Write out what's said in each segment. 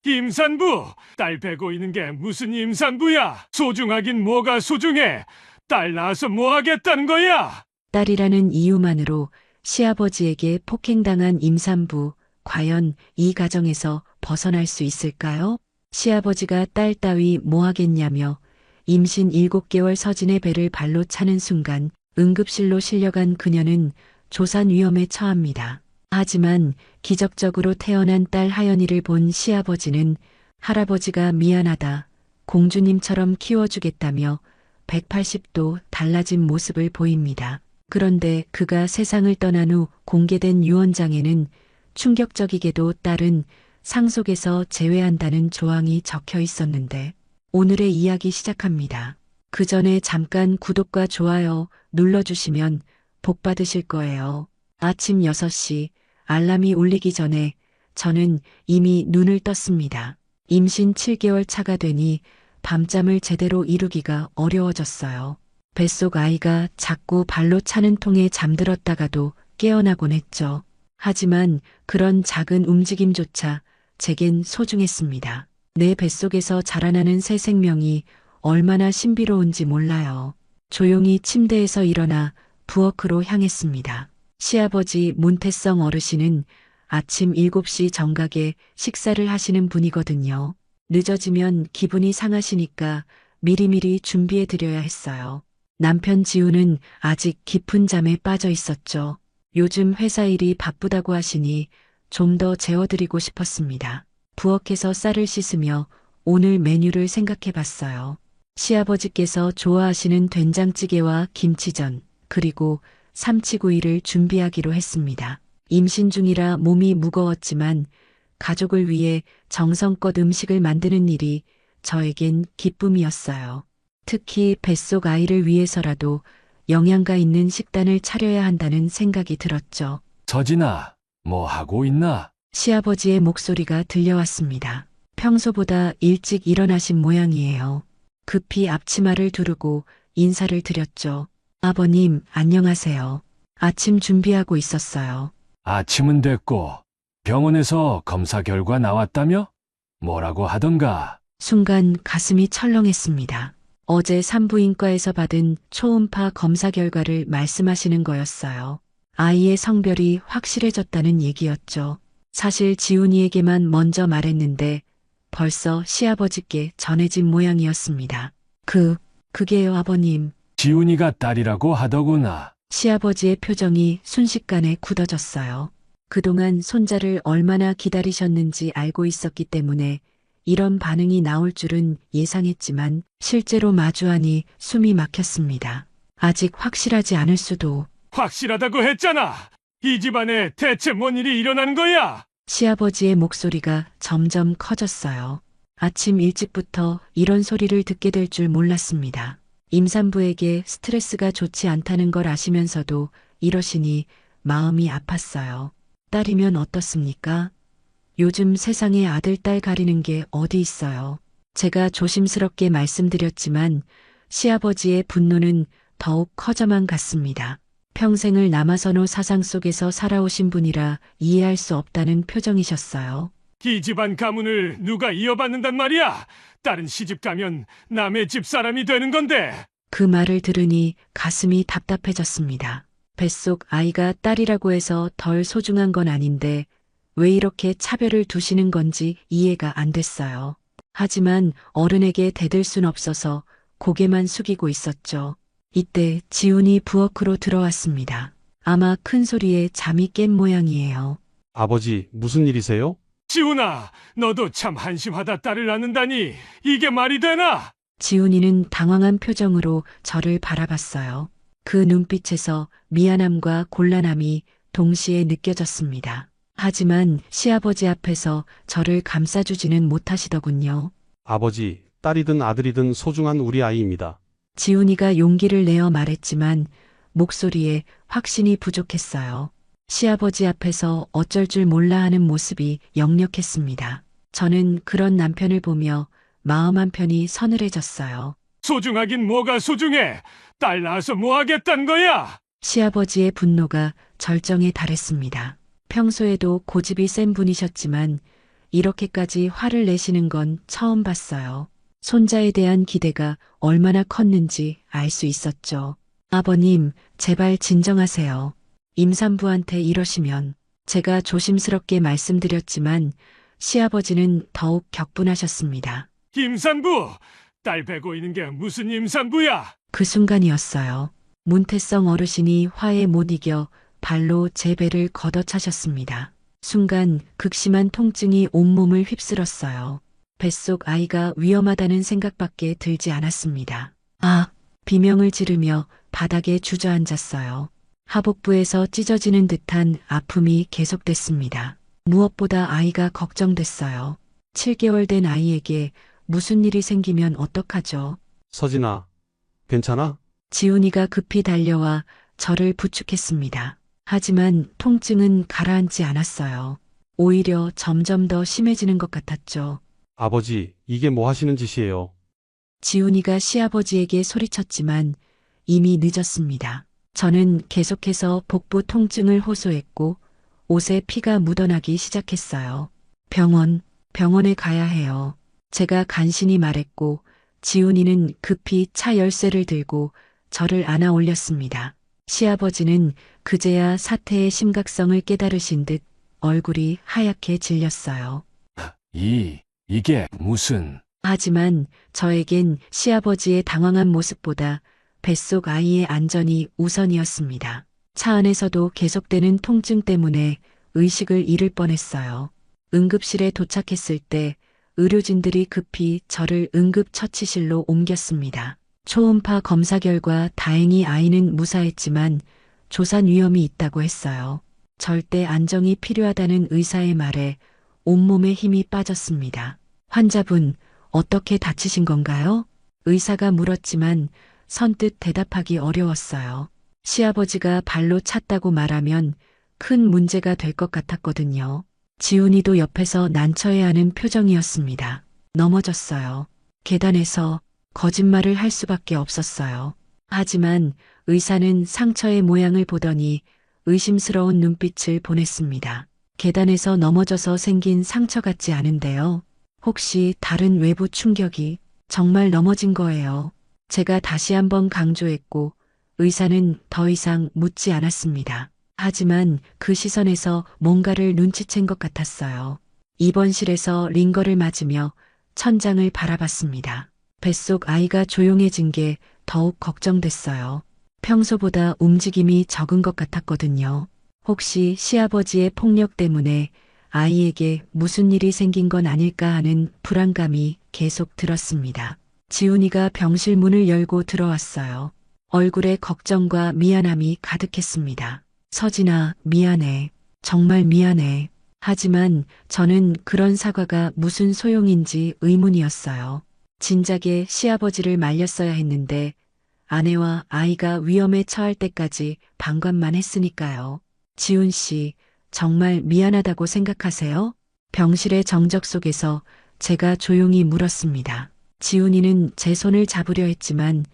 임산부! 딸 베고 있는 게 무슨 임산부야! 소중하긴 뭐가 소중해! 딸 낳아서 뭐 하겠다는 거야! 딸이라는 이유만으로 시아버지에게 폭행당한 임산부, 과연 이 가정에서 벗어날 수 있을까요? 시아버지가 딸 따위 뭐 하겠냐며 임신 7개월 서진의 배를 발로 차는 순간 응급실로 실려간 그녀는 조산 위험에 처합니다. 하지만 기적적으로 태어난 딸 하연이를 본 시아버지는 할아버지가 미안하다, 공주님처럼 키워주겠다며 180도 달라진 모습을 보입니다. 그런데 그가 세상을 떠난 후 공개된 유언장에는 충격적이게도 딸은 상속에서 제외한다는 조항이 적혀 있었는데 오늘의 이야기 시작합니다. 그 전에 잠깐 구독과 좋아요 눌러주시면 복 받으실 거예요. 아침 6시 알람이 울리기 전에 저는 이미 눈을 떴습니다. 임신 7개월 차가 되니 밤잠을 제대로 이루기가 어려워졌어요. 뱃속 아이가 자꾸 발로 차는 통에 잠들었다가도 깨어나곤 했죠. 하지만 그런 작은 움직임조차 제겐 소중했습니다. 내 뱃속에서 자라나는 새 생명이 얼마나 신비로운지 몰라요. 조용히 침대에서 일어나 부엌으로 향했습니다. 시아버지 문태성 어르신은 아침 7시 정각에 식사를 하시는 분이거든요. 늦어지면 기분이 상하시니까 미리미리 준비해 드려야 했어요. 남편 지우는 아직 깊은 잠에 빠져 있었죠. 요즘 회사 일이 바쁘다고 하시니 좀 더 재워드리고 싶었습니다. 부엌에서 쌀을 씻으며 오늘 메뉴를 생각해 봤어요. 시아버지께서 좋아하시는 된장찌개와 김치전, 그리고 삼치구이를 준비하기로 했습니다. 임신 중이라 몸이 무거웠지만 가족을 위해 정성껏 음식을 만드는 일이 저에겐 기쁨이었어요. 특히 뱃속 아이를 위해서라도 영양가 있는 식단을 차려야 한다는 생각이 들었죠. 서진아, 뭐 하고 있나? 시아버지의 목소리가 들려왔습니다. 평소보다 일찍 일어나신 모양이에요. 급히 앞치마를 두르고 인사를 드렸죠. 아버님, 안녕하세요. 아침 준비하고 있었어요. 아침은 됐고 병원에서 검사 결과 나왔다며? 뭐라고 하던가? 순간 가슴이 철렁했습니다. 어제 산부인과에서 받은 초음파 검사 결과를 말씀하시는 거였어요. 아이의 성별이 확실해졌다는 얘기였죠. 사실 지훈이에게만 먼저 말했는데 벌써 시아버지께 전해진 모양이었습니다. 그게요, 아버님. 지훈이가 딸이라고 하더구나. 시아버지의 표정이 순식간에 굳어졌어요. 그동안 손자를 얼마나 기다리셨는지 알고 있었기 때문에 이런 반응이 나올 줄은 예상했지만 실제로 마주하니 숨이 막혔습니다. 아직 확실하지 않을 수도. 확실하다고 했잖아. 이 집안에 대체 뭔 일이 일어나는 거야? 시아버지의 목소리가 점점 커졌어요. 아침 일찍부터 이런 소리를 듣게 될 줄 몰랐습니다. 임산부에게 스트레스가 좋지 않다는 걸 아시면서도 이러시니 마음이 아팠어요. 딸이면 어떻습니까? 요즘 세상에 아들, 딸 가리는 게 어디 있어요. 제가 조심스럽게 말씀드렸지만 시아버지의 분노는 더욱 커져만 갔습니다. 평생을 남아선호 사상 속에서 살아오신 분이라 이해할 수 없다는 표정이셨어요. 이 집안 가문을 누가 이어받는단 말이야? 딸은 시집 가면 남의 집 사람이 되는 건데. 그 말을 들으니 가슴이 답답해졌습니다. 뱃속 아이가 딸이라고 해서 덜 소중한 건 아닌데 왜 이렇게 차별을 두시는 건지 이해가 안 됐어요. 하지만 어른에게 대들 순 없어서 고개만 숙이고 있었죠. 이때 지훈이 부엌으로 들어왔습니다. 아마 큰 소리에 잠이 깬 모양이에요. 아버지, 무슨 일이세요? 지훈아, 너도 참 한심하다. 딸을 낳는다니 이게 말이 되나? 지훈이는 당황한 표정으로 저를 바라봤어요. 그 눈빛에서 미안함과 곤란함이 동시에 느껴졌습니다. 하지만 시아버지 앞에서 저를 감싸주지는 못하시더군요. 아버지, 딸이든 아들이든 소중한 우리 아이입니다. 지훈이가 용기를 내어 말했지만 목소리에 확신이 부족했어요. 시아버지 앞에서 어쩔 줄 몰라 하는 모습이 역력했습니다. 저는 그런 남편을 보며 마음 한편이 서늘해졌어요. 소중하긴 뭐가 소중해? 딸 낳아서 뭐 하겠다는 거야? 시아버지의 분노가 절정에 달했습니다. 평소에도 고집이 센 분이셨지만 이렇게까지 화를 내시는 건 처음 봤어요. 손자에 대한 기대가 얼마나 컸는지 알 수 있었죠. 아버님, 제발 진정하세요. 임산부한테 이러시면 제가 조심스럽게 말씀드렸지만 시아버지는 더욱 격분하셨습니다. 임산부! 딸 베고 있는 게 무슨 임산부야? 그 순간이었어요. 문태성 어르신이 화에 못 이겨 발로 제 배를 걷어차셨습니다. 순간 극심한 통증이 온몸을 휩쓸었어요. 뱃속 아이가 위험하다는 생각밖에 들지 않았습니다. 아! 비명을 지르며 바닥에 주저앉았어요. 하복부에서 찢어지는 듯한 아픔이 계속됐습니다. 무엇보다 아이가 걱정됐어요. 7개월 된 아이에게 무슨 일이 생기면 어떡하죠? 서진아, 괜찮아? 지훈이가 급히 달려와 저를 부축했습니다. 하지만 통증은 가라앉지 않았어요. 오히려 점점 더 심해지는 것 같았죠. 아버지, 이게 뭐 하시는 짓이에요? 지훈이가 시아버지에게 소리쳤지만 이미 늦었습니다. 저는 계속해서 복부 통증을 호소했고 옷에 피가 묻어나기 시작했어요. 병원에 가야 해요. 제가 간신히 말했고 지훈이는 급히 차 열쇠를 들고 저를 안아 올렸습니다. 시아버지는 그제야 사태의 심각성을 깨달으신 듯 얼굴이 하얗게 질렸어요. 이게 무슨... 하지만 저에겐 시아버지의 당황한 모습보다 뱃속 아이의 안전이 우선이었습니다. 차 안에서도 계속되는 통증 때문에 의식을 잃을 뻔했어요. 응급실에 도착했을 때 의료진들이 급히 저를 응급처치실로 옮겼습니다. 초음파 검사 결과 다행히 아이는 무사했지만 조산 위험이 있다고 했어요. 절대 안정이 필요하다는 의사의 말에 온몸에 힘이 빠졌습니다. 환자분, 어떻게 다치신 건가요? 의사가 물었지만 선뜻 대답하기 어려웠어요. 시아버지가 발로 찼다고 말하면 큰 문제가 될 것 같았거든요. 지훈이도 옆에서 난처해하는 표정이었습니다. 넘어졌어요. 계단에서 거짓말을 할 수밖에 없었어요. 하지만 의사는 상처의 모양을 보더니 의심스러운 눈빛을 보냈습니다. 계단에서 넘어져서 생긴 상처 같지 않은데요. 혹시 다른 외부 충격이 정말 넘어진 거예요. 제가 다시 한번 강조했고 의사는 더 이상 묻지 않았습니다. 하지만 그 시선에서 뭔가를 눈치챈 것 같았어요. 입원실에서 링거를 맞으며 천장을 바라봤습니다. 뱃속 아이가 조용해진 게 더욱 걱정됐어요. 평소보다 움직임이 적은 것 같았거든요. 혹시 시아버지의 폭력 때문에 아이에게 무슨 일이 생긴 건 아닐까 하는 불안감이 계속 들었습니다. 지훈이가 병실 문을 열고 들어왔어요. 얼굴에 걱정과 미안함이 가득했습니다. 서진아, 미안해. 정말 미안해. 하지만 저는 그런 사과가 무슨 소용인지 의문이었어요. 진작에 시아버지를 말렸어야 했는데 아내와 아이가 위험에 처할 때까지 방관만 했으니까요. 지훈 씨, 정말 미안하다고 생각하세요? 병실의 정적 속에서 제가 조용히 물었습니다. 지훈이는 제 손을 잡으려 했지만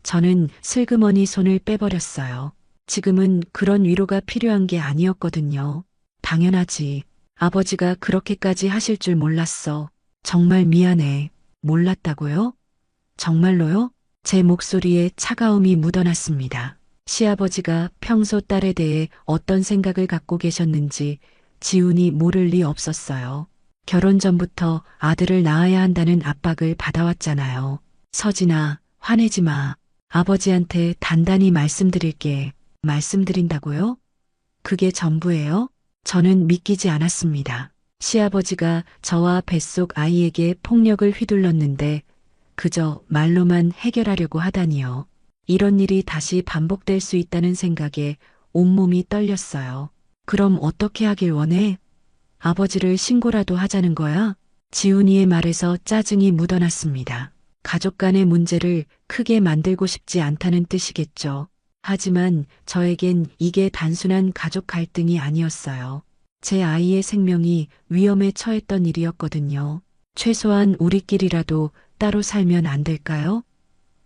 저는 슬그머니 손을 빼버렸어요. 지금은 그런 위로가 필요한 게 아니었거든요. 당연하지. 아버지가 그렇게까지 하실 줄 몰랐어. 정말 미안해. 몰랐다고요? 정말로요? 제 목소리에 차가움이 묻어났습니다. 시아버지가 평소 딸에 대해 어떤 생각을 갖고 계셨는지 지훈이 모를 리 없었어요. 결혼 전부터 아들을 낳아야 한다는 압박을 받아왔잖아요. 서진아, 화내지 마. 아버지한테 단단히 말씀드릴게. 말씀드린다고요? 그게 전부예요? 저는 믿기지 않았습니다. 시아버지가 저와 뱃속 아이에게 폭력을 휘둘렀는데 그저 말로만 해결하려고 하다니요. 이런 일이 다시 반복될 수 있다는 생각에 온몸이 떨렸어요. 그럼 어떻게 하길 원해? 아버지를 신고라도 하자는 거야? 지훈이의 말에서 짜증이 묻어났습니다. 가족 간의 문제를 크게 만들고 싶지 않다는 뜻이겠죠. 하지만 저에겐 이게 단순한 가족 갈등이 아니었어요. 제 아이의 생명이 위험에 처했던 일이었거든요. 최소한 우리끼리라도 따로 살면 안 될까요?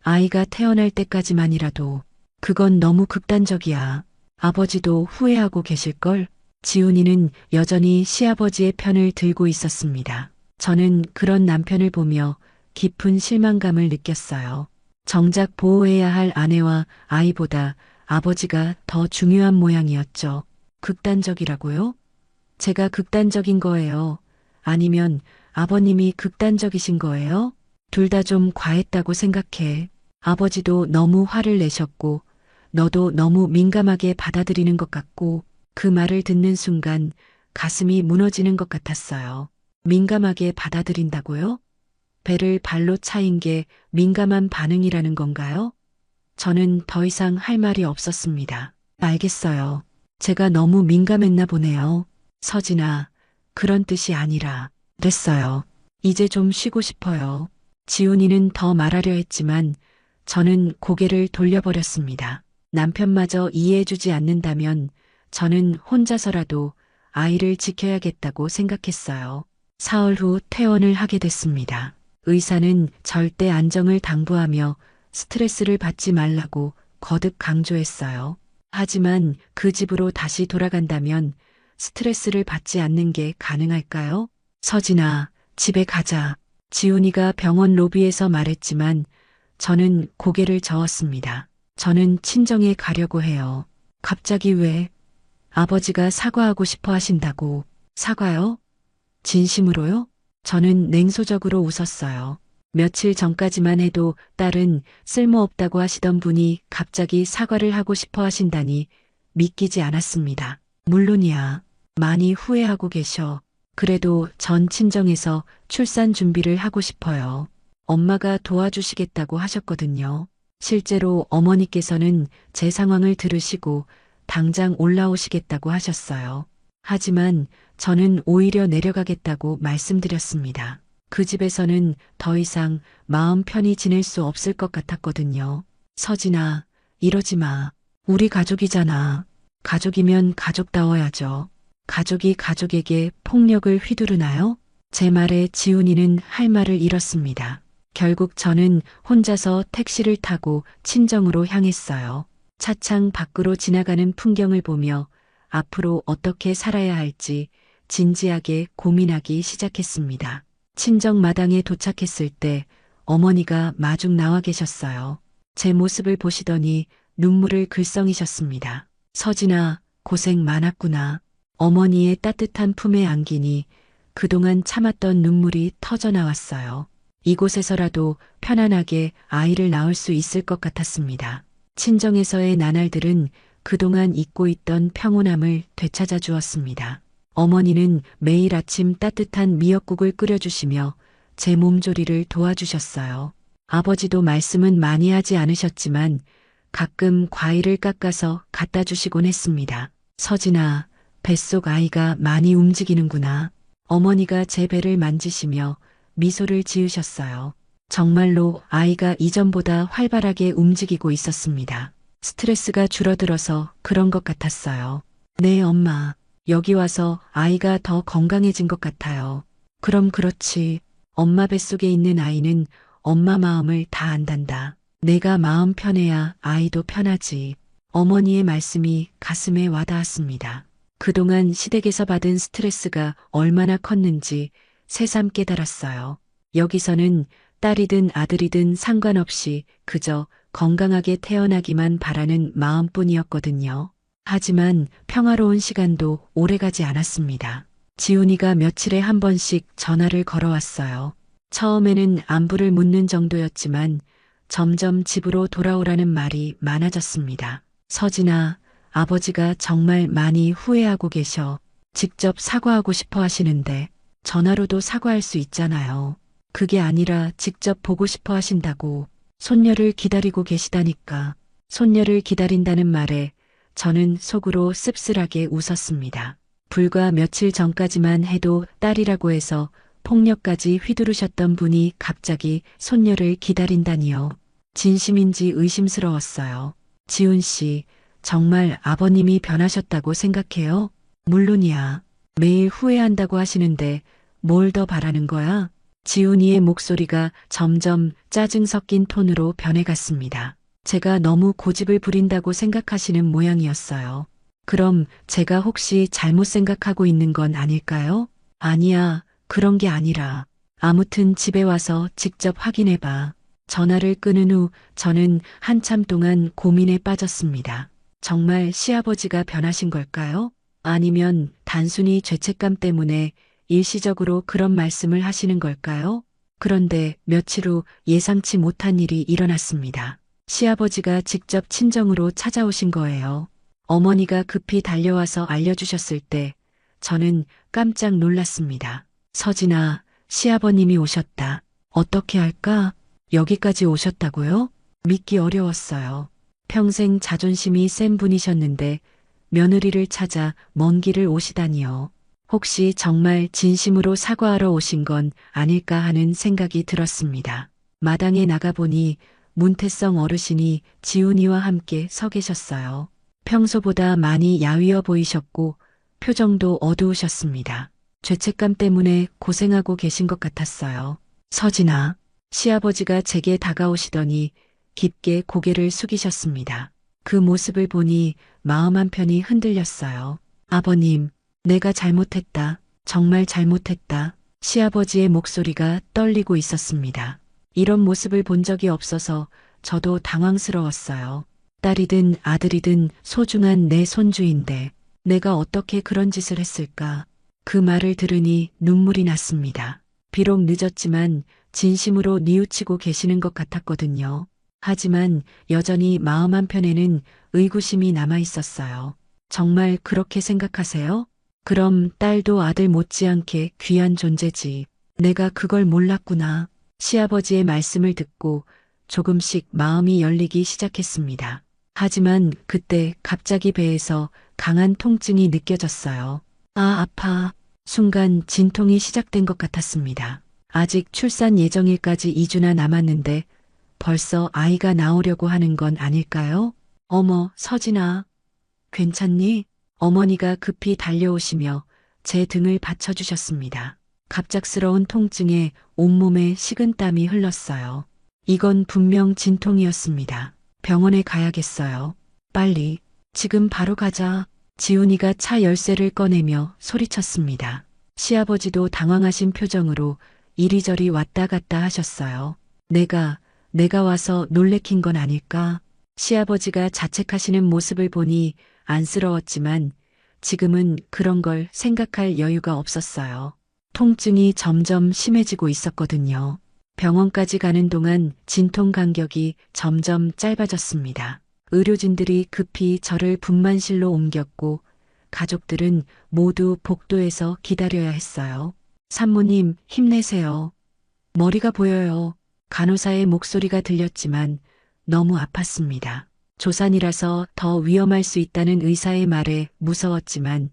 아이가 태어날 때까지만이라도. 그건 너무 극단적이야. 아버지도 후회하고 계실걸? 지훈이는 여전히 시아버지의 편을 들고 있었습니다. 저는 그런 남편을 보며 깊은 실망감을 느꼈어요. 정작 보호해야 할 아내와 아이보다 아버지가 더 중요한 모양이었죠. 극단적이라고요? 제가 극단적인 거예요. 아니면 아버님이 극단적이신 거예요? 둘 다 좀 과했다고 생각해. 아버지도 너무 화를 내셨고, 너도 너무 민감하게 받아들이는 것 같고, 그 말을 듣는 순간 가슴이 무너지는 것 같았어요. 민감하게 받아들인다고요? 배를 발로 차인 게 민감한 반응이라는 건가요? 저는 더 이상 할 말이 없었습니다. 알겠어요. 제가 너무 민감했나 보네요. 서진아, 그런 뜻이 아니라, 됐어요. 이제 좀 쉬고 싶어요. 지훈이는 더 말하려 했지만 저는 고개를 돌려버렸습니다. 남편마저 이해해주지 않는다면 저는 혼자서라도 아이를 지켜야겠다고 생각했어요. 사흘 후 퇴원을 하게 됐습니다. 의사는 절대 안정을 당부하며 스트레스를 받지 말라고 거듭 강조했어요. 하지만 그 집으로 다시 돌아간다면 스트레스를 받지 않는 게 가능할까요? 서진아, 집에 가자. 지훈이가 병원 로비에서 말했지만 저는 고개를 저었습니다. 저는 친정에 가려고 해요. 갑자기 왜? 아버지가 사과하고 싶어 하신다고. 사과요? 진심으로요? 저는 냉소적으로 웃었어요. 며칠 전까지만 해도 딸은 쓸모없다고 하시던 분이 갑자기 사과를 하고 싶어 하신다니 믿기지 않았습니다. 물론이야. 많이 후회하고 계셔. 그래도 전 친정에서 출산 준비를 하고 싶어요. 엄마가 도와주시겠다고 하셨거든요. 실제로 어머니께서는 제 상황을 들으시고 당장 올라오시겠다고 하셨어요. 하지만 저는 오히려 내려가겠다고 말씀드렸습니다. 그 집에서는 더 이상 마음 편히 지낼 수 없을 것 같았거든요. 서진아, 이러지 마. 우리 가족이잖아. 가족이면 가족다워야죠. 가족이 가족에게 폭력을 휘두르나요? 제 말에 지훈이는 할 말을 잃었습니다. 결국 저는 혼자서 택시를 타고 친정으로 향했어요. 차창 밖으로 지나가는 풍경을 보며 앞으로 어떻게 살아야 할지 진지하게 고민하기 시작했습니다. 친정 마당에 도착했을 때 어머니가 마중 나와 계셨어요. 제 모습을 보시더니 눈물을 글썽이셨습니다. 서진아, 고생 많았구나. 어머니의 따뜻한 품에 안기니 그동안 참았던 눈물이 터져 나왔어요. 이곳에서라도 편안하게 아이를 낳을 수 있을 것 같았습니다. 친정에서의 나날들은 그동안 잊고 있던 평온함을 되찾아 주었습니다. 어머니는 매일 아침 따뜻한 미역국을 끓여주시며 제 몸조리를 도와주셨어요. 아버지도 말씀은 많이 하지 않으셨지만 가끔 과일을 깎아서 갖다 주시곤 했습니다. 서진아, 뱃속 아이가 많이 움직이는구나. 어머니가 제 배를 만지시며 미소를 지으셨어요. 정말로 아이가 이전보다 활발하게 움직이고 있었습니다. 스트레스가 줄어들어서 그런 것 같았어요. 네, 엄마. 여기 와서 아이가 더 건강해진 것 같아요. 그럼 그렇지. 엄마 뱃속에 있는 아이는 엄마 마음을 다 안단다. 내가 마음 편해야 아이도 편하지. 어머니의 말씀이 가슴에 와닿았습니다. 그동안 시댁에서 받은 스트레스가 얼마나 컸는지 새삼 깨달았어요. 여기서는 딸이든 아들이든 상관없이 그저 건강하게 태어나기만 바라는 마음뿐이었거든요. 하지만 평화로운 시간도 오래가지 않았습니다. 지훈이가 며칠에 한 번씩 전화를 걸어왔어요. 처음에는 안부를 묻는 정도였지만 점점 집으로 돌아오라는 말이 많아졌습니다. 서진아, 아버지가 정말 많이 후회하고 계셔. 직접 사과하고 싶어 하시는데 전화로도 사과할 수 있잖아요. 그게 아니라 직접 보고 싶어 하신다고. 손녀를 기다리고 계시다니까. 손녀를 기다린다는 말에 저는 속으로 씁쓸하게 웃었습니다. 불과 며칠 전까지만 해도 딸이라고 해서 폭력까지 휘두르셨던 분이 갑자기 손녀를 기다린다니요. 진심인지 의심스러웠어요. 지훈 씨, 정말 아버님이 변하셨다고 생각해요? 물론이야. 매일 후회한다고 하시는데 뭘 더 바라는 거야? 지훈이의 목소리가 점점 짜증 섞인 톤으로 변해갔습니다. 제가 너무 고집을 부린다고 생각하시는 모양이었어요. 그럼 제가 혹시 잘못 생각하고 있는 건 아닐까요? 아니야, 그런 게 아니라. 아무튼 집에 와서 직접 확인해 봐. 전화를 끊은 후 저는 한참 동안 고민에 빠졌습니다. 정말 시아버지가 변하신 걸까요? 아니면 단순히 죄책감 때문에 일시적으로 그런 말씀을 하시는 걸까요? 그런데 며칠 후 예상치 못한 일이 일어났습니다. 시아버지가 직접 친정으로 찾아오신 거예요. 어머니가 급히 달려와서 알려주셨을 때 저는 깜짝 놀랐습니다. 서진아, 시아버님이 오셨다. 어떻게 할까? 여기까지 오셨다고요? 믿기 어려웠어요. 평생 자존심이 센 분이셨는데 며느리를 찾아 먼 길을 오시다니요. 혹시 정말 진심으로 사과하러 오신 건 아닐까 하는 생각이 들었습니다. 마당에 나가보니 문태성 어르신이 지훈이와 함께 서 계셨어요. 평소보다 많이 야위어 보이셨고 표정도 어두우셨습니다. 죄책감 때문에 고생하고 계신 것 같았어요. 서진아, 시아버지가 제게 다가오시더니 깊게 고개를 숙이셨습니다. 그 모습을 보니 마음 한편이 흔들렸어요. 아버님, 내가 잘못했다. 정말 잘못했다. 시아버지의 목소리가 떨리고 있었습니다. 이런 모습을 본 적이 없어서 저도 당황스러웠어요. 딸이든 아들이든 소중한 내 손주인데 내가 어떻게 그런 짓을 했을까? 그 말을 들으니 눈물이 났습니다. 비록 늦었지만 진심으로 뉘우치고 계시는 것 같았거든요. 하지만 여전히 마음 한편에는 의구심이 남아 있었어요. 정말 그렇게 생각하세요? 그럼 딸도 아들 못지않게 귀한 존재지. 내가 그걸 몰랐구나. 시아버지의 말씀을 듣고 조금씩 마음이 열리기 시작했습니다. 하지만 그때 갑자기 배에서 강한 통증이 느껴졌어요. 아, 아파. 순간 진통이 시작된 것 같았습니다. 아직 출산 예정일까지 2주나 남았는데 벌써 아이가 나오려고 하는 건 아닐까요? 어머, 서진아. 괜찮니? 어머니가 급히 달려오시며 제 등을 받쳐주셨습니다. 갑작스러운 통증에 온몸에 식은땀이 흘렀어요. 이건 분명 진통이었습니다. 병원에 가야겠어요. 빨리. 지금 바로 가자. 지훈이가 차 열쇠를 꺼내며 소리쳤습니다. 시아버지도 당황하신 표정으로 이리저리 왔다 갔다 하셨어요. 내가 와서 놀래킨 건 아닐까? 시아버지가 자책하시는 모습을 보니 안쓰러웠지만 지금은 그런 걸 생각할 여유가 없었어요. 통증이 점점 심해지고 있었거든요. 병원까지 가는 동안 진통 간격이 점점 짧아졌습니다. 의료진들이 급히 저를 분만실로 옮겼고 가족들은 모두 복도에서 기다려야 했어요. 산모님, 힘내세요. 머리가 보여요. 간호사의 목소리가 들렸지만 너무 아팠습니다. 조산이라서 더 위험할 수 있다는 의사의 말에 무서웠지만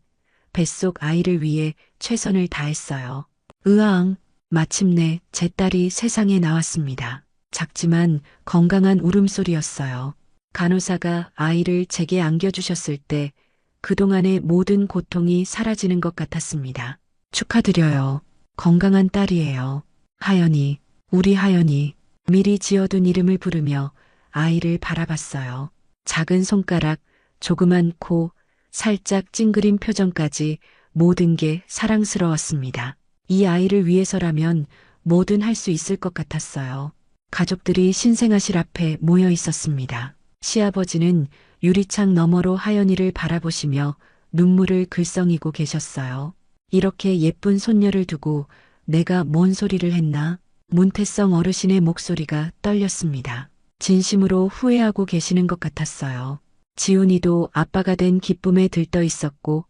뱃속 아이를 위해 최선을 다했어요. 으앙, 마침내 제 딸이 세상에 나왔습니다. 작지만 건강한 울음소리였어요. 간호사가 아이를 제게 안겨주셨을 때 그동안의 모든 고통이 사라지는 것 같았습니다. 축하드려요. 건강한 딸이에요. 하연이, 우리 하연이. 미리 지어둔 이름을 부르며 아이를 바라봤어요. 작은 손가락, 조그만 코, 살짝 찡그린 표정까지 모든 게 사랑스러웠습니다. 이 아이를 위해서라면 뭐든 할 수 있을 것 같았어요. 가족들이 신생아실 앞에 모여 있었습니다. 시아버지는 유리창 너머로 하연이를 바라보시며 눈물을 글썽이고 계셨어요. 이렇게 예쁜 손녀를 두고 내가 뭔 소리를 했나? 문태성 어르신의 목소리가 떨렸습니다. 진심으로 후회하고 계시는 것 같았어요. 지훈이도 아빠가 된 기쁨에 들떠 있었고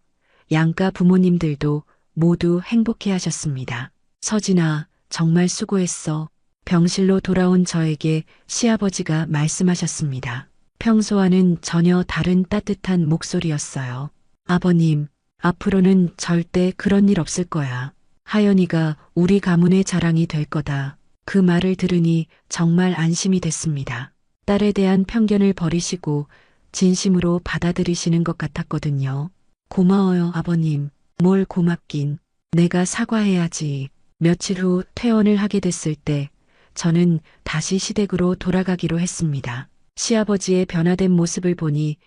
양가 부모님들도 모두 행복해 하셨습니다. 서진아, 정말 수고했어. 병실로 돌아온 저에게 시아버지가 말씀하셨습니다. 평소와는 전혀 다른 따뜻한 목소리였어요. 아버님, 앞으로는 절대 그런 일 없을 거야. 하연이가 우리 가문의 자랑이 될 거다. 그 말을 들으니 정말 안심이 됐습니다. 딸에 대한 편견을 버리시고 진심으로 받아들이시는 것 같았거든요. 고마워요, 아버님. 뭘 고맙긴. 내가 사과해야지. 며칠 후 퇴원을 하게 됐을 때 저는 다시 시댁으로 돌아가기로 했습니다. 시아버지의 변화된 모습을 보니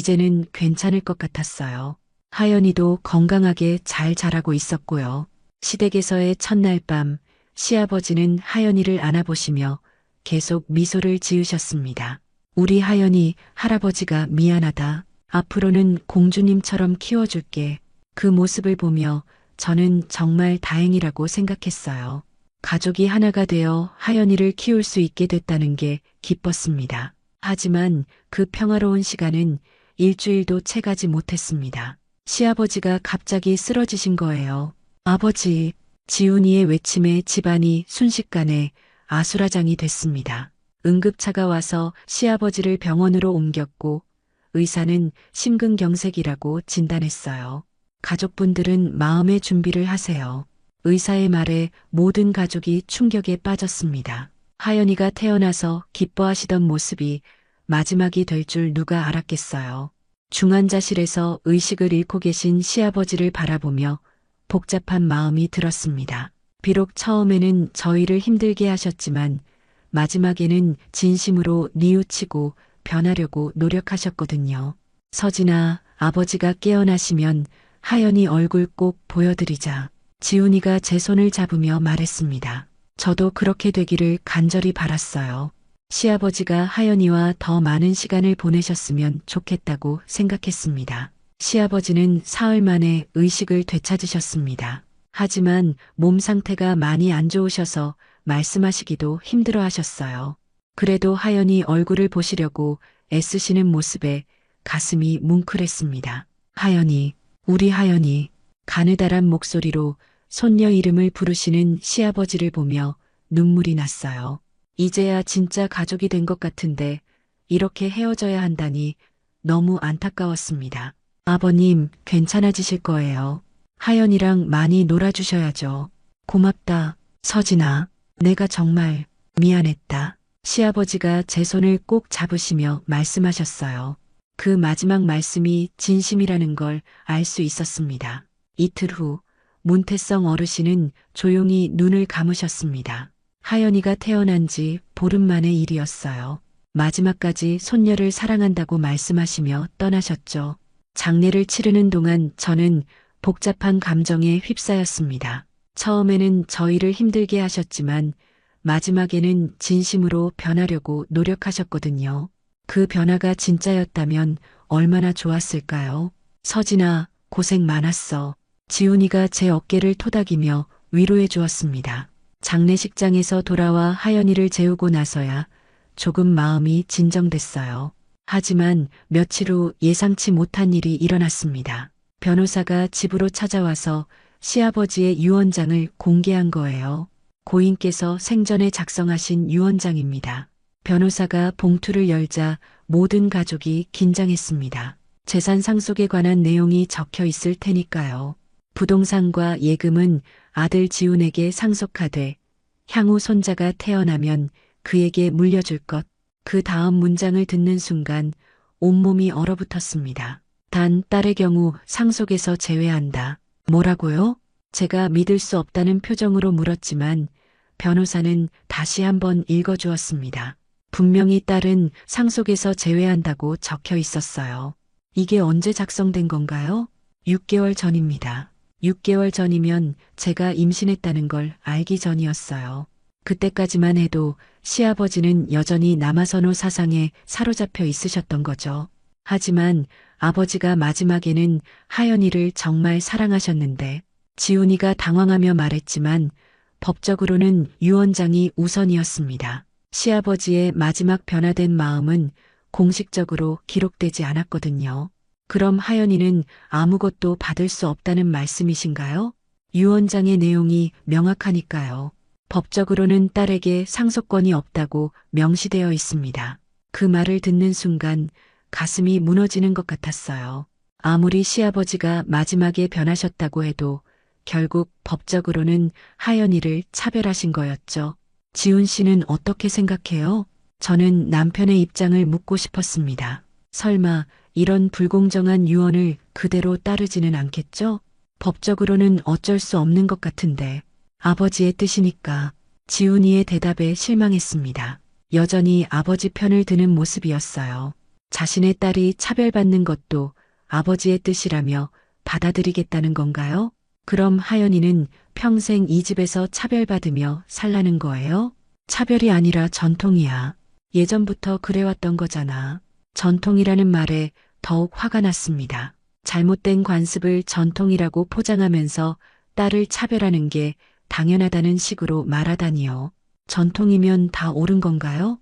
이제는 괜찮을 것 같았어요. 하연이도 건강하게 잘 자라고 있었고요. 시댁에서의 첫날 밤 시아버지는 하연이를 안아보시며 계속 미소를 지으셨습니다. 우리 하연이 할아버지가 미안하다. 앞으로는 공주님처럼 키워줄게. 그 모습을 보며 저는 정말 다행이라고 생각했어요. 가족이 하나가 되어 하연이를 키울 수 있게 됐다는 게 기뻤습니다. 하지만 그 평화로운 시간은 일주일도 채가지 못했습니다. 시아버지가 갑자기 쓰러지신 거예요. 아버지, 지훈이의 외침에 집안이 순식간에 아수라장이 됐습니다. 응급차가 와서 시아버지를 병원으로 옮겼고 의사는 심근경색이라고 진단했어요. 가족분들은 마음의 준비를 하세요. 의사의 말에 모든 가족이 충격에 빠졌습니다. 하연이가 태어나서 기뻐하시던 모습이 마지막이 될 줄 누가 알았겠어요. 중환자실에서 의식을 잃고 계신 시아버지를 바라보며 복잡한 마음이 들었습니다. 비록 처음에는 저희를 힘들게 하셨지만 마지막에는 진심으로 뉘우치고 변하려고 노력하셨거든요. 서진아, 아버지가 깨어나시면 하연이 얼굴 꼭 보여드리자. 지훈이가 제 손을 잡으며 말했습니다. 저도 그렇게 되기를 간절히 바랐어요. 시아버지가 하연이와 더 많은 시간을 보내셨으면 좋겠다고 생각했습니다. 시아버지는 사흘 만에 의식을 되찾으셨습니다. 하지만 몸 상태가 많이 안 좋으셔서 말씀하시기도 힘들어 하셨어요. 그래도 하연이 얼굴을 보시려고 애쓰시는 모습에 가슴이 뭉클했습니다. 하연이, 우리 하연이, 가느다란 목소리로 손녀 이름을 부르시는 시아버지를 보며 눈물이 났어요. 이제야 진짜 가족이 된 것 같은데 이렇게 헤어져야 한다니 너무 안타까웠습니다. 아버님, 괜찮아지실 거예요. 하연이랑 많이 놀아주셔야죠. 고맙다, 서진아. 내가 정말 미안했다. 시아버지가 제 손을 꼭 잡으시며 말씀하셨어요. 그 마지막 말씀이 진심이라는 걸 알 수 있었습니다. 이틀 후 문태성 어르신은 조용히 눈을 감으셨습니다. 하연이가 태어난 지 보름 만의 일이었어요. 마지막까지 손녀를 사랑한다고 말씀하시며 떠나셨죠. 장례를 치르는 동안 저는 복잡한 감정에 휩싸였습니다. 처음에는 저희를 힘들게 하셨지만 마지막에는 진심으로 변하려고 노력하셨거든요. 그 변화가 진짜였다면 얼마나 좋았을까요? 서진아, 고생 많았어. 지훈이가 제 어깨를 토닥이며 위로해 주었습니다. 장례식장에서 돌아와 하연이를 재우고 나서야 조금 마음이 진정됐어요. 하지만 며칠 후 예상치 못한 일이 일어났습니다. 변호사가 집으로 찾아와서 시아버지의 유언장을 공개한 거예요. 고인께서 생전에 작성하신 유언장입니다. 변호사가 봉투를 열자 모든 가족이 긴장했습니다. 재산 상속에 관한 내용이 적혀 있을 테니까요. 부동산과 예금은 아들 지훈에게 상속하되 향후 손자가 태어나면 그에게 물려줄 것. 그 다음 문장을 듣는 순간 온몸이 얼어붙었습니다. 단 딸의 경우 상속에서 제외한다. 뭐라고요? 제가 믿을 수 없다는 표정으로 물었지만 변호사는 다시 한번 읽어주었습니다. 분명히 딸은 상속에서 제외한다고 적혀 있었어요. 이게 언제 작성된 건가요? 6개월 전입니다. 6개월 전이면 제가 임신했다는 걸 알기 전이었어요. 그때까지만 해도 시아버지는 여전히 남아선호 사상에 사로잡혀 있으셨던 거죠. 하지만 아버지가 마지막에는 하연이를 정말 사랑하셨는데 지훈이가 당황하며 말했지만 법적으로는 유언장이 우선이었습니다. 시아버지의 마지막 변화된 마음은 공식적으로 기록되지 않았거든요. 그럼 하연이는 아무것도 받을 수 없다는 말씀이신가요? 유언장의 내용이 명확하니까요. 법적으로는 딸에게 상속권이 없다고 명시되어 있습니다. 그 말을 듣는 순간 가슴이 무너지는 것 같았어요. 아무리 시아버지가 마지막에 변하셨다고 해도 결국 법적으로는 하연이를 차별하신 거였죠. 지훈 씨는 어떻게 생각해요? 저는 남편의 입장을 묻고 싶었습니다. 설마 이런 불공정한 유언을 그대로 따르지는 않겠죠? 법적으로는 어쩔 수 없는 것 같은데 아버지의 뜻이니까. 지훈이의 대답에 실망했습니다. 여전히 아버지 편을 드는 모습이었어요. 자신의 딸이 차별받는 것도 아버지의 뜻이라며 받아들이겠다는 건가요? 그럼 하연이는 평생 이 집에서 차별받으며 살라는 거예요? 차별이 아니라 전통이야. 예전부터 그래왔던 거잖아. 전통이라는 말에 더욱 화가 났습니다. 잘못된 관습을 전통이라고 포장하면서 딸을 차별하는 게 당연하다는 식으로 말하다니요. 전통이면 다 옳은 건가요?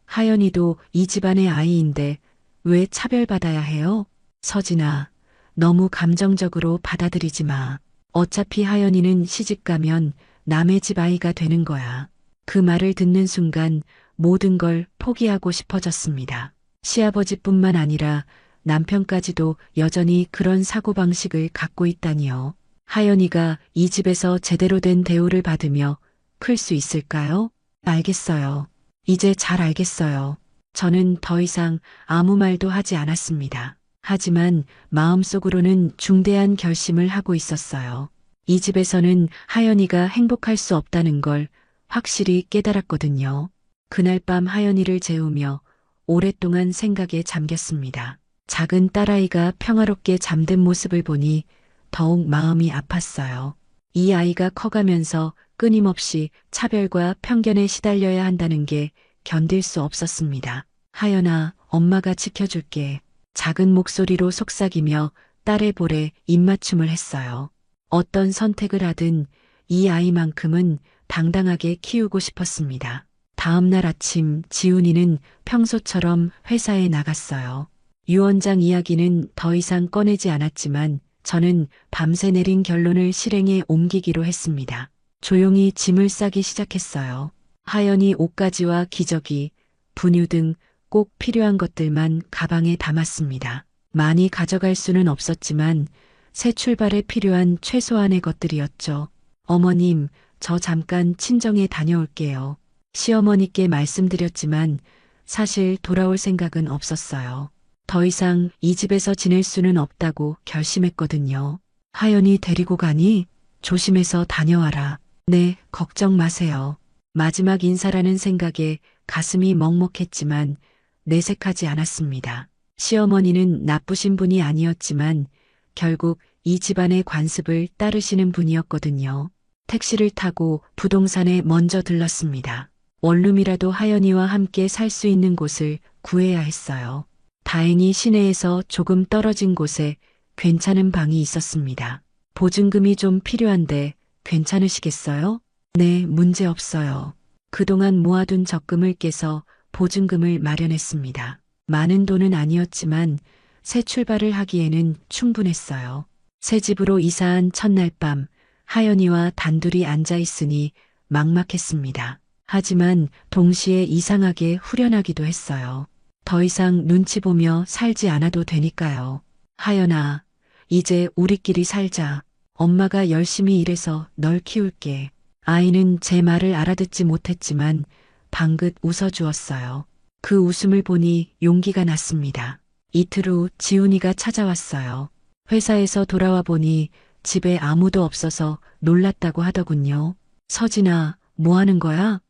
하연이도 이 집안의 아이인데 왜 차별받아야 해요? 서진아, 너무 감정적으로 받아들이지 마. 어차피 하연이는 시집가면 남의 집 아이가 되는 거야. 그 말을 듣는 순간 모든 걸 포기하고 싶어졌습니다. 시아버지뿐만 아니라 남편까지도 여전히 그런 사고방식을 갖고 있다니요. 하연이가 이 집에서 제대로 된 대우를 받으며 클 수 있을까요? 알겠어요. 이제 잘 알겠어요. 저는 더 이상 아무 말도 하지 않았습니다. 하지만 마음속으로는 중대한 결심을 하고 있었어요. 이 집에서는 하연이가 행복할 수 없다는 걸 확실히 깨달았거든요. 그날 밤 하연이를 재우며 오랫동안 생각에 잠겼습니다. 작은 딸아이가 평화롭게 잠든 모습을 보니 더욱 마음이 아팠어요. 이 아이가 커가면서 끊임없이 차별과 편견에 시달려야 한다는 게 견딜 수 없었습니다. 하연아, 엄마가 지켜줄게. 작은 목소리로 속삭이며 딸의 볼에 입맞춤을 했어요. 어떤 선택을 하든 이 아이만큼은 당당하게 키우고 싶었습니다. 다음 날 아침 지훈이는 평소처럼 회사에 나갔어요. 유원장 이야기는 더 이상 꺼내지 않았지만 저는 밤새 내린 결론을 실행에 옮기기로 했습니다. 조용히 짐을 싸기 시작했어요. 하연이 옷가지와 기저귀, 분유 등 꼭 필요한 것들만 가방에 담았습니다. 많이 가져갈 수는 없었지만 새 출발에 필요한 최소한의 것들이었죠. 어머님, 저 잠깐 친정에 다녀올게요. 시어머니께 말씀드렸지만 사실 돌아올 생각은 없었어요. 더 이상 이 집에서 지낼 수는 없다고 결심했거든요. 하연이 데리고 가니? 조심해서 다녀와라. 네, 걱정 마세요. 마지막 인사라는 생각에 가슴이 먹먹했지만 내색하지 않았습니다. 시어머니는 나쁘신 분이 아니었지만 결국 이 집안의 관습을 따르시는 분이었거든요. 택시를 타고 부동산에 먼저 들렀습니다. 원룸이라도 하연이와 함께 살 수 있는 곳을 구해야 했어요. 다행히 시내에서 조금 떨어진 곳에 괜찮은 방이 있었습니다. 보증금이 좀 필요한데 괜찮으시겠어요? 네, 문제 없어요. 그동안 모아둔 적금을 깨서 보증금을 마련했습니다. 많은 돈은 아니었지만 새 출발을 하기에는 충분했어요. 새 집으로 이사한 첫날 밤 하연이와 단둘이 앉아 있으니 막막했습니다. 하지만 동시에 이상하게 후련하기도 했어요. 더 이상 눈치 보며 살지 않아도 되니까요. 하연아, 이제 우리끼리 살자. 엄마가 열심히 일해서 널 키울게. 아이는 제 말을 알아듣지 못했지만 방긋 웃어주었어요. 그 웃음을 보니 용기가 났습니다. 이틀 후 지훈이가 찾아왔어요. 회사에서 돌아와 보니 집에 아무도 없어서 놀랐다고 하더군요. 서진아, 뭐 하는 거야?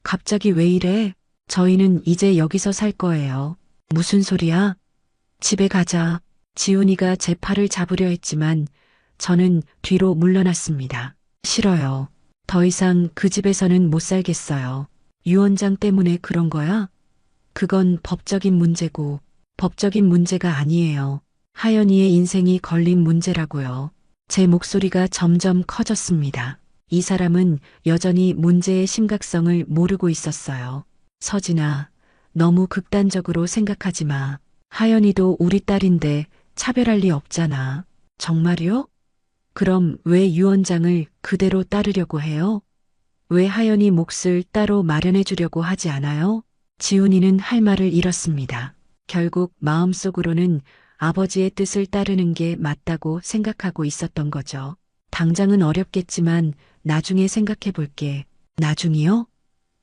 갑자기 왜 이래? 저희는 이제 여기서 살 거예요. 무슨 소리야? 집에 가자. 지훈이가 제 팔을 잡으려 했지만 저는 뒤로 물러났습니다. 싫어요. 더 이상 그 집에서는 못 살겠어요. 유원장 때문에 그런 거야? 그건 법적인 문제고 법적인 문제가 아니에요. 하연이의 인생이 걸린 문제라고요. 제 목소리가 점점 커졌습니다. 이 사람은 여전히 문제의 심각성을 모르고 있었어요. 서진아, 너무 극단적으로 생각하지 마. 하연이도 우리 딸인데 차별할 리 없잖아. 정말요? 그럼 왜 유원장을 그대로 따르려고 해요? 왜 하연이 몫을 따로 마련해 주려고 하지 않아요? 지훈이는 할 말을 잃었습니다. 결국 마음속으로는 아버지의 뜻을 따르는 게 맞다고 생각하고 있었던 거죠. 당장은 어렵겠지만 나중에 생각해 볼게. 나중이요?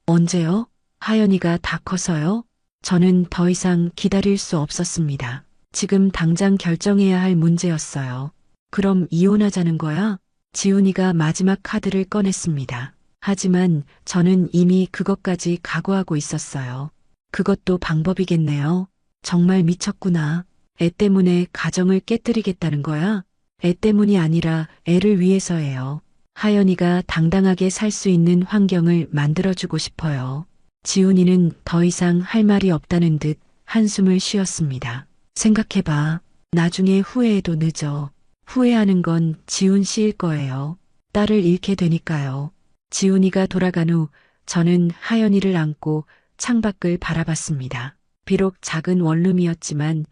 언제요? 하연이가 다 커서요? 저는 더 이상 기다릴 수 없었습니다. 지금 당장 결정해야 할 문제였어요. 그럼 이혼하자는 거야? 지훈이가 마지막 카드를 꺼냈습니다. 하지만 저는 이미 그것까지 각오하고 있었어요. 그것도 방법이겠네요. 정말 미쳤구나. 애 때문에 가정을 깨뜨리겠다는 거야? 애 때문이 아니라 애를 위해서예요. 하연이가 당당하게 살 수 있는 환경을 만들어주고 싶어요. 지훈이는 더 이상 할 말이 없다는 듯 한숨을 쉬었습니다. 생각해봐. 나중에 후회해도 늦어. 후회하는 건 지훈 씨일 거예요. 딸을 잃게 되니까요. 지훈이가 돌아간 후 저는 하연이를 안고 창밖을 바라봤습니다. 비록 작은 원룸이었지만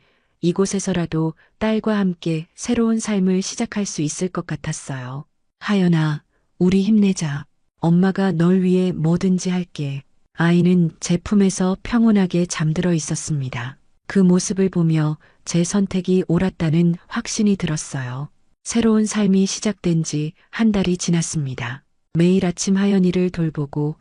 이곳에서라도 딸과 함께 새로운 삶을 시작할 수 있을 것 같았어요. 하연아, 우리 힘내자. 엄마가 널 위해 뭐든지 할게. 아이는 제 품에서 평온하게 잠들어 있었습니다. 그 모습을 보며 제 선택이 옳았다는 확신이 들었어요. 새로운 삶이 시작된 지 한 달이 지났습니다. 매일 아침 하연이를 돌보고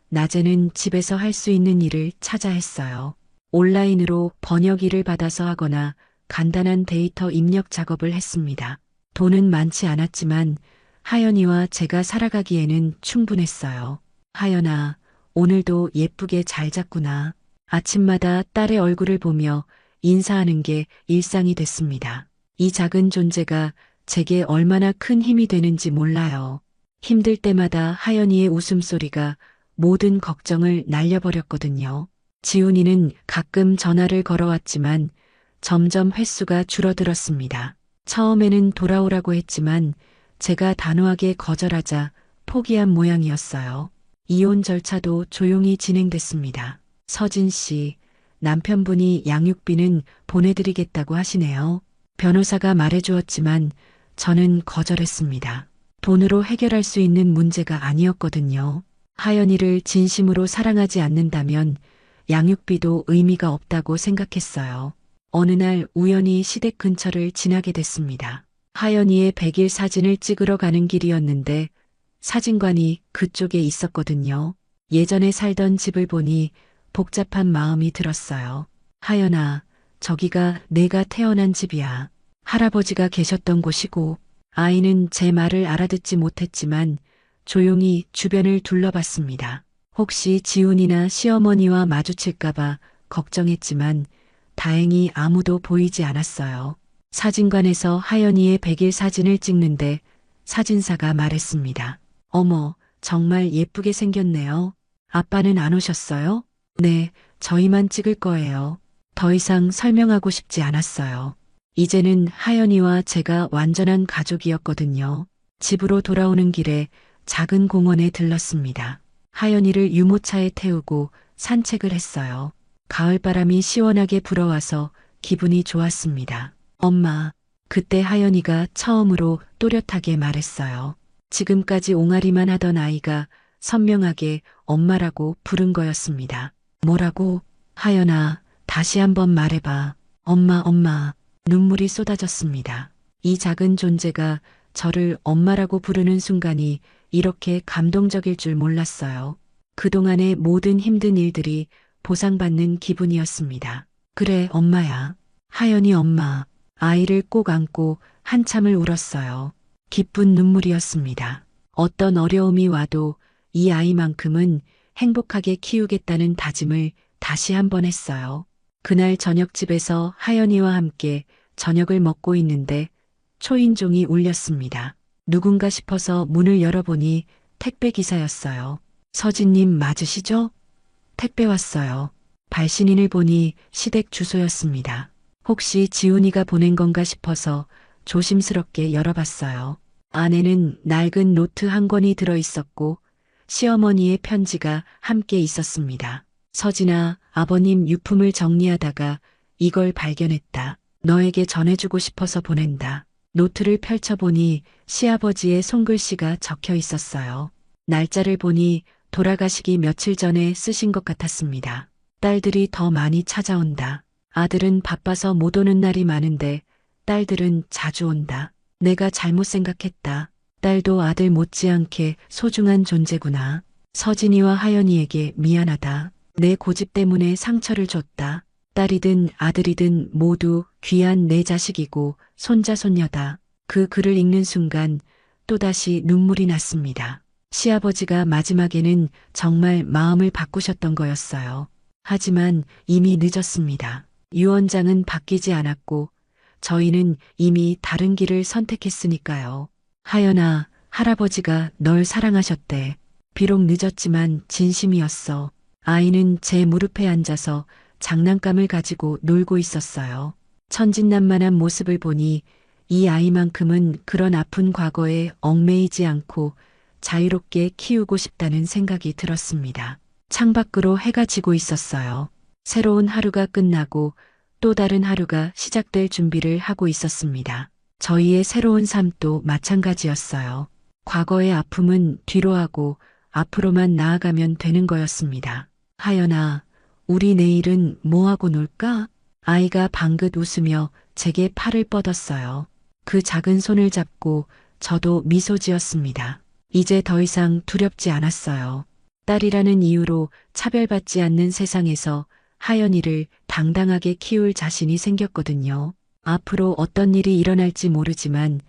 낮에는 집에서 할 수 있는 일을 찾아 했어요. 온라인으로 번역 일을 받아서 하거나 간단한 데이터 입력 작업을 했습니다. 돈은 많지 않았지만 하연이와 제가 살아가기에는 충분했어요. 하연아, 오늘도 예쁘게 잘 잤구나. 아침마다 딸의 얼굴을 보며 인사하는 게 일상이 됐습니다. 이 작은 존재가 제게 얼마나 큰 힘이 되는지 몰라요. 힘들 때마다 하연이의 웃음소리가 모든 걱정을 날려버렸거든요. 지훈이는 가끔 전화를 걸어왔지만 점점 횟수가 줄어들었습니다. 처음에는 돌아오라고 했지만 제가 단호하게 거절하자 포기한 모양이었어요. 이혼 절차도 조용히 진행됐습니다. 서진 씨, 남편분이 양육비는 보내드리겠다고 하시네요. 변호사가 말해주었지만 저는 거절했습니다. 돈으로 해결할 수 있는 문제가 아니었거든요. 하연이를 진심으로 사랑하지 않는다면 양육비도 의미가 없다고 생각했어요. 어느 날 우연히 시댁 근처를 지나게 됐습니다. 하연이의 100일 사진을 찍으러 가는 길이었는데 사진관이 그쪽에 있었거든요. 예전에 살던 집을 보니 복잡한 마음이 들었어요. 하연아, 저기가 내가 태어난 집이야. 할아버지가 계셨던 곳이고 아이는 제 말을 알아듣지 못했지만 조용히 주변을 둘러봤습니다. 혹시 지훈이나 시어머니와 마주칠까봐 걱정했지만 다행히 아무도 보이지 않았어요. 사진관에서 하연이의 100일 사진을 찍는데 사진사가 말했습니다. 어머, 정말 예쁘게 생겼네요. 아빠는 안 오셨어요? 네, 저희만 찍을 거예요. 더 이상 설명하고 싶지 않았어요. 이제는 하연이와 제가 완전한 가족이었거든요. 집으로 돌아오는 길에 작은 공원에 들렀습니다. 하연이를 유모차에 태우고 산책을 했어요. 가을바람이 시원하게 불어와서 기분이 좋았습니다. 엄마, 그때 하연이가 처음으로 또렷하게 말했어요. 지금까지 옹알이만 하던 아이가 선명하게 엄마라고 부른 거였습니다. 뭐라고? 하연아, 다시 한번 말해봐. 엄마, 엄마. 눈물이 쏟아졌습니다. 이 작은 존재가 저를 엄마라고 부르는 순간이 이렇게 감동적일 줄 몰랐어요. 그동안의 모든 힘든 일들이 보상받는 기분이었습니다. 그래, 엄마야. 하연이 엄마. 아이를 꼭 안고 한참을 울었어요. 기쁜 눈물이었습니다. 어떤 어려움이 와도 이 아이만큼은 행복하게 키우겠다는 다짐을 다시 한번 했어요. 그날 저녁집에서 하연이와 함께 저녁을 먹고 있는데 초인종이 울렸습니다. 누군가 싶어서 문을 열어보니 택배 기사였어요. 서진님 맞으시죠? 택배 왔어요. 발신인을 보니 시댁 주소였습니다. 혹시 지훈이가 보낸 건가 싶어서 조심스럽게 열어봤어요. 안에는 낡은 노트 한 권이 들어있었고 시어머니의 편지가 함께 있었습니다. 서진아, 아버님 유품을 정리하다가 이걸 발견했다. 너에게 전해주고 싶어서 보낸다. 노트를 펼쳐보니 시아버지의 손글씨가 적혀 있었어요. 날짜를 보니 돌아가시기 며칠 전에 쓰신 것 같았습니다. 딸들이 더 많이 찾아온다. 아들은 바빠서 못 오는 날이 많은데 딸들은 자주 온다. 내가 잘못 생각했다. 딸도 아들 못지않게 소중한 존재구나. 서진이와 하연이에게 미안하다. 내 고집 때문에 상처를 줬다. 딸이든 아들이든 모두 귀한 내 자식이고 손자 손녀다. 그 글을 읽는 순간 또다시 눈물이 났습니다. 시아버지가 마지막에는 정말 마음을 바꾸셨던 거였어요. 하지만 이미 늦었습니다. 유언장은 바뀌지 않았고 저희는 이미 다른 길을 선택했으니까요. 하연아, 할아버지가 널 사랑하셨대. 비록 늦었지만 진심이었어. 아이는 제 무릎에 앉아서 장난감을 가지고 놀고 있었어요. 천진난만한 모습을 보니 이 아이만큼은 그런 아픈 과거에 얽매이지 않고 자유롭게 키우고 싶다는 생각이 들었습니다. 창밖으로 해가 지고 있었어요. 새로운 하루가 끝나고 또 다른 하루가 시작될 준비를 하고 있었습니다. 저희의 새로운 삶도 마찬가지였어요. 과거의 아픔은 뒤로하고 앞으로만 나아가면 되는 거였습니다. 하연아, 우리 내일은 뭐하고 놀까? 아이가 방긋 웃으며 제게 팔을 뻗었어요. 그 작은 손을 잡고 저도 미소 지었습니다. 이제 더 이상 두렵지 않았어요. 딸이라는 이유로 차별받지 않는 세상에서 하연이를 당당하게 키울 자신이 생겼거든요. 앞으로 어떤 일이 일어날지 모르지만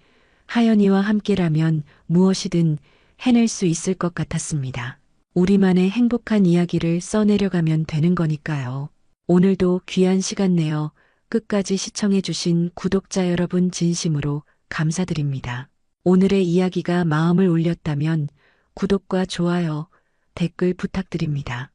하연이와 함께라면 무엇이든 해낼 수 있을 것 같았습니다. 우리만의 행복한 이야기를 써내려가면 되는 거니까요. 오늘도 귀한 시간 내어 끝까지 시청해주신 구독자 여러분 진심으로 감사드립니다. 오늘의 이야기가 마음을 울렸다면 구독과 좋아요, 댓글 부탁드립니다.